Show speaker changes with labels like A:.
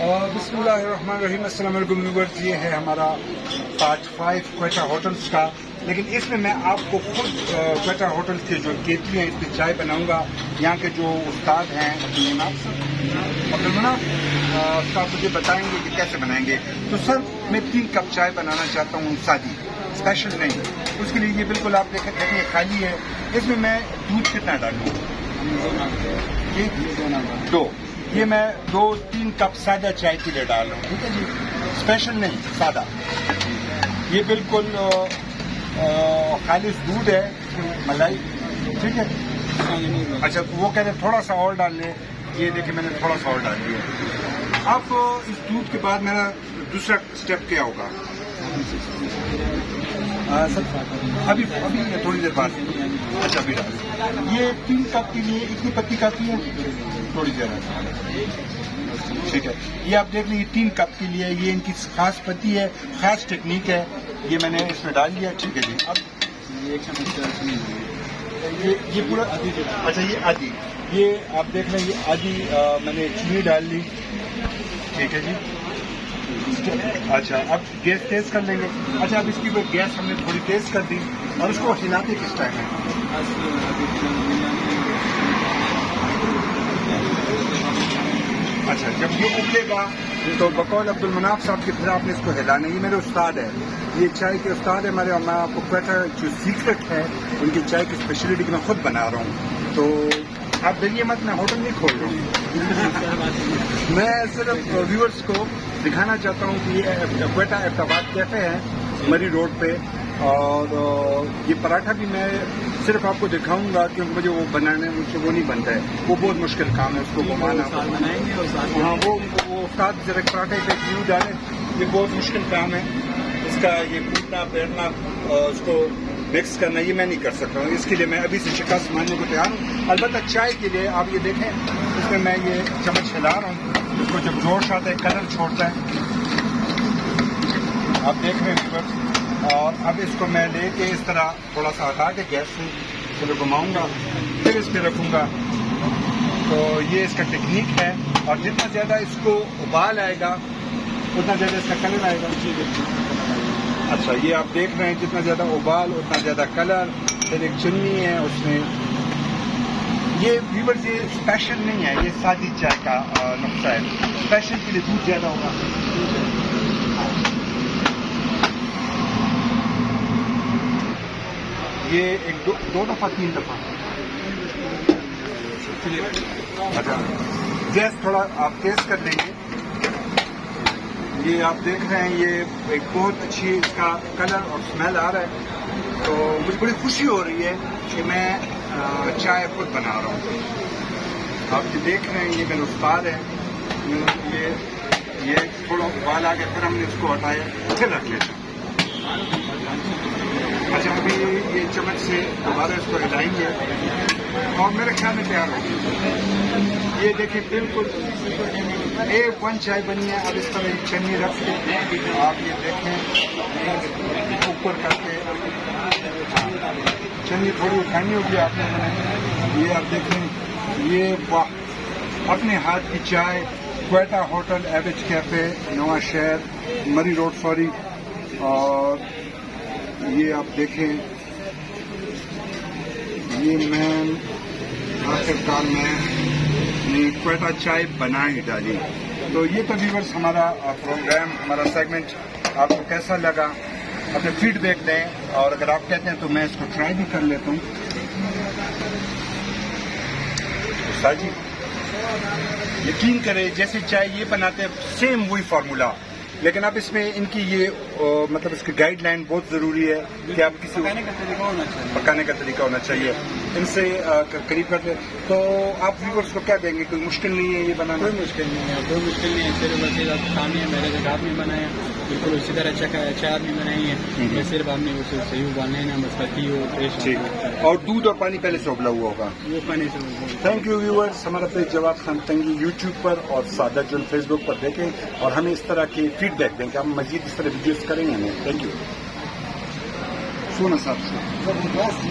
A: بسم اللہ الرحمن الرحیم. السلام علیکم ویورز. یہ ہے ہمارا پارٹ 5 کوئٹہ ہوٹلز کا، لیکن اس میں آپ کو خود کوئٹہ ہوٹلز کے جو کیتلی ہیں اس پہ چائے بناؤں گا. یہاں کے جو استاد ہیں عبدالمناف استاد مجھے بتائیں گے کہ کیسے بنائیں گے. تو سر میں 3 کپ چائے بنانا چاہتا ہوں، سادی، اسپیشل نہیں. اس کے لیے یہ بالکل آپ دیکھیں خالی ہے. اس میں دودھ کتنا ڈالوں؟ 2. یہ میں 2-3 کپ سادہ چائے کے لیے ڈال رہا ہوں، ٹھیک ہے جی، اسپیشل نہیں، سادہ. یہ بالکل خالص دودھ ہے، ملائی، ٹھیک ہے. اچھا وہ کہتے ہیں تھوڑا سا اور ڈال لیں. یہ دیکھیں میں نے تھوڑا سا اور ڈال دیا. اب اس دودھ کے بعد میرا دوسرا اسٹیپ کیا ہوگا؟ ابھی تھوڑی دیر بعد. اچھا ابھی ڈال. یہ 3 کپ کے لیے اتنی پتی کافی ہے؟ تھوڑی دیر ٹھیک ہے. یہ آپ دیکھ لیں، یہ 3 کپ کے لیے یہ ان کی خاص پتی ہے، خاص ٹیکنیک ہے. یہ میں نے اس میں ڈال دیا، ٹھیک ہے جی. اب یہ پورا اچھا یہ آدھی، یہ آپ دیکھ لیں یہ آدھی میں نے چینی ڈال لی، ٹھیک ہے جی. اچھا اب گیس تیز کر لیں گے. اچھا اب اس کی گیس ہم نے تھوڑی تیز کر دی، اور اس کو ہلاتے کس ٹائم ہے؟ اچھا جب یہ ابلے گا تو بقول عبدالمناف صاحب کی پھر آپ نے اس کو ہلانا. یہ میرے استاد ہے، یہ چائے کے استاد ہے ہمارے. میں آپ کو کوئٹہ جو سیکرٹ ہے ان کی چائے کی اسپیشلٹی کی میں خود بنا رہا ہوں. تو آپ ڈریے مت، میں ہوٹل نہیں کھول رہا ہوں. میں صرف ویورز کو دکھانا چاہتا ہوں کہ یہ کوئٹہ ارتباط کیفے ہے مری روڈ پہ. اور یہ پراٹھا بھی میں صرف آپ کو دکھاؤں گا کیونکہ مجھے وہ بنانے مجھ سے وہ نہیں بنتا ہے، وہ بہت مشکل کام ہے اس کو گھمانا. ہاں وہ استاد ذرا پراٹھے پہ کیوں ڈالیں، یہ بہت مشکل کام ہے. اس کا یہ کوٹنا پیرنا اس کو مکس کرنا یہ میں نہیں کر سکتا ہوں. اس کے لیے میں ابھی سے شکست ماننے کو تیار ہوں. البتہ چائے کے لیے آپ یہ دیکھیں، اس میں یہ چمچ ہلا رہا ہوں. اس کو جب جوش آتا ہے کلر چھوڑتا ہے، آپ دیکھ رہے ہیں. اور اب اس کو میں لے کے اس طرح تھوڑا سا ہٹا کے گیس سے چلو گھماؤں گا، پھر اس پہ رکھوں گا. تو یہ اس کا ٹیکنیک ہے. اور جتنا زیادہ اس کو ابال آئے گا اتنا زیادہ اس کا کلر آئے گا. اچھا یہ آپ دیکھ رہے ہیں جتنا زیادہ ابال اتنا زیادہ کلر. پھر ایک چنی ہے اس میں. یہ ویورز یہ اسپیشل نہیں ہے، یہ سادی چائے کا نقصہ ہے. اسپیشل کے لیے دودھ زیادہ ہوگا. یہ ایک دو دفعہ 3 دفعہ. اچھا گیس تھوڑا آپ تیز کر دیں گے. یہ آپ دیکھ رہے ہیں یہ ایک بہت اچھی اس کا کلر اور اسمیل آ رہا ہے. تو مجھے بڑی خوشی ہو رہی ہے کہ میں چائے خود بنا رہا ہوں. آپ جو دیکھ رہے ہیں یہ میرا استاد ہے. یہ تھوڑا ابال آ گیا، پھر ہم نے اس کو ہٹایا، پھر رکھ لیتے ہیں. اچھا ابھی یہ چمچ سے دوبارہ اس کو ہلائیں گے اور میرے خیال میں تیار ہوگی. یہ دیکھیں بالکل A1 چائے بنی ہے. اب اس طرح ایک چنی رکھ کے آپ یہ دیکھیں اوپر کر کے چنی تھوڑی اٹھانی ہوگی آپ نے. یہ آپ دیکھیں یہ واہ، اپنے ہاتھ کی چائے، کوئٹہ ہوٹل ایوریج کیفے، نواں شہر مری روڈ سوری. اور یہ آپ دیکھیں یہ میں آخرکار میں کوئٹہ چائے بنا ہی ڈالی. تو یہ تو ویورز ہمارا پروگرام، ہمارا سیگمنٹ آپ کو کیسا لگا اپنے فیڈ بیک دیں. اور اگر آپ کہتے ہیں تو میں اس کو ٹرائی بھی کر لیتا ہوں. استاد جی یقین کریں جیسے چائے یہ بناتے ہیں سیم وہی فارمولا، لیکن اب اس میں ان کی یہ مطلب اس کی گائیڈ لائن بہت ضروری ہے کہ آپ کسی پکانے کا طریقہ ہونا چاہیے. ان سے قریب کرتے تو آپ ویورز کو کیا دیں گے؟ کوئی مشکل نہیں ہے یہ بنانا؟
B: کوئی مشکل نہیں ہے، کوئی مشکل نہیں ہے. صرف وسیع کھانے میرے گھر آپ نے بنایا بالکل اسی طرح چائے آپ نے بنائی ہے. صرف آپ نے اسے صحیح ابالنا ہے نا، بس پتی ہو فریش.
A: اور دودھ اور پانی پہلے سے ابلا ہوا ہوگا.
B: وہ پانی سے.
A: Thank you viewers. ہمارا پیج جواد خان تنگی یوٹیوب پر اور سادہ جن فیس بک پر دیکھیں، اور ہمیں اس طرح کی فیڈ بیک دیں کہ ہم مزید اس طرح ویڈیوز کریں گے. ہمیں تھینک یو. سونا صاحب سے